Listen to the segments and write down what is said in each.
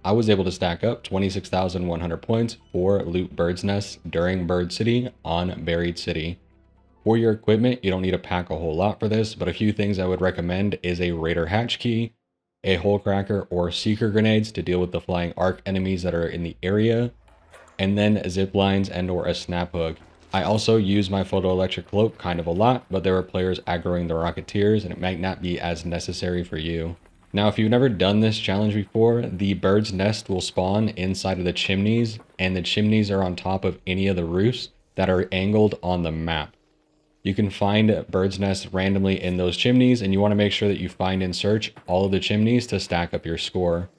I was able to stack up 26,100 points for loot bird's nests during Bird City on Buried City. For your equipment, you don't need to pack a whole lot for this, but a few things I would recommend is a Raider hatch key, a hole cracker or seeker grenades to deal with the flying arc enemies that are in the area, and then zip lines and or a snap hook. I also use my photoelectric cloak kind of a lot, but there are players aggroing the Rocketeers and it might not be as necessary for you. Now, if you've never done this challenge before, the bird's nest will spawn inside of the chimneys, and the chimneys are on top of any of the roofs that are angled on the map. You can find bird's nests randomly in those chimneys, and you want to make sure that you find and search all of the chimneys to stack up your score.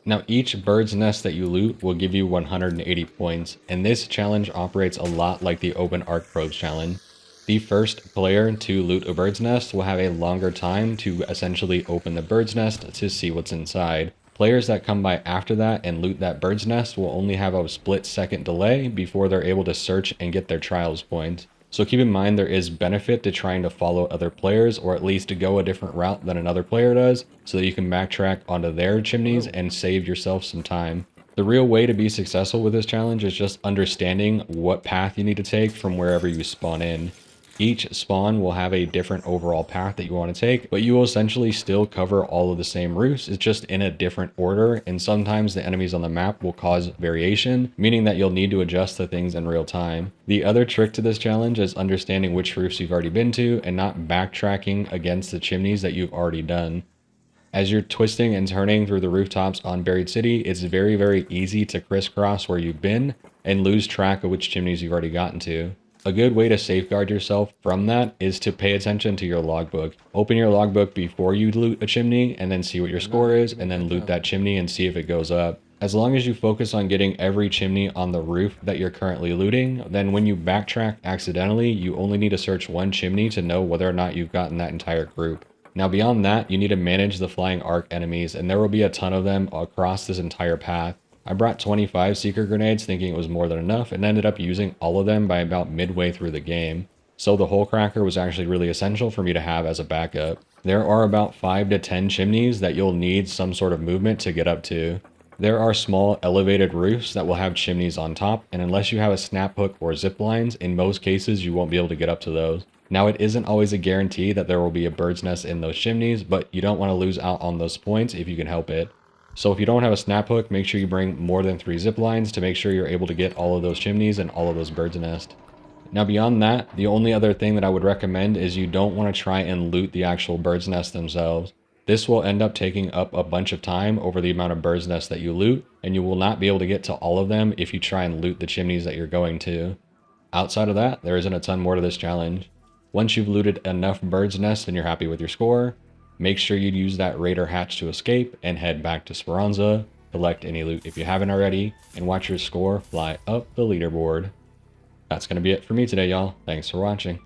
Now, each bird's nest that you loot will give you 180 points, and this challenge operates a lot like the Open Arc Probes challenge. The first player to loot a bird's nest will have a longer time to essentially open the bird's nest to see what's inside. Players that come by after that and loot that bird's nest will only have a split-second delay before they're able to search and get their trials points. So keep in mind there is benefit to trying to follow other players, or at least to go a different route than another player does, so that you can backtrack onto their chimneys and save yourself some time. The real way to be successful with this challenge is just understanding what path you need to take from wherever you spawn in. Each spawn will have a different overall path that you want to take, but you will essentially still cover all of the same routes. It's just in a different order, and sometimes the enemies on the map will cause variation, meaning that you'll need to adjust the things in real time. The other trick to this challenge is understanding which roofs you've already been to and not backtracking against the chimneys that you've already done. As you're twisting and turning through the rooftops on Buried City, it's very, very easy to crisscross where you've been and lose track of which chimneys you've already gotten to. A good way to safeguard yourself from that is to pay attention to your logbook. Open your logbook before you loot a chimney and then see what your score is, and then loot that chimney and see if it goes up. As long as you focus on getting every chimney on the roof that you're currently looting, then when you backtrack accidentally, you only need to search one chimney to know whether or not you've gotten that entire group. Now beyond that, you need to manage the flying arc enemies, and there will be a ton of them across this entire path. I brought 25 seeker grenades thinking it was more than enough, and ended up using all of them by about midway through the game. So the hole cracker was actually really essential for me to have as a backup. There are about 5 to 10 chimneys that you'll need some sort of movement to get up to. There are small elevated roofs that will have chimneys on top, and unless you have a snap hook or zip lines, in most cases you won't be able to get up to those. Now, it isn't always a guarantee that there will be a bird's nest in those chimneys, but you don't want to lose out on those points if you can help it. So if you don't have a snap hook, make sure you bring more than 3 zip lines to make sure you're able to get all of those chimneys and all of those bird's nests. Now beyond that, the only other thing that I would recommend is you don't want to try and loot the actual bird's nests themselves. This will end up taking up a bunch of time over the amount of bird's nests that you loot, and you will not be able to get to all of them if you try and loot the chimneys that you're going to. Outside of that, there isn't a ton more to this challenge. Once you've looted enough bird's nests and you're happy with your score, make sure you use that Raider hatch to escape and head back to Speranza, collect any loot if you haven't already, and watch your score fly up the leaderboard. That's going to be it for me today, y'all. Thanks for watching.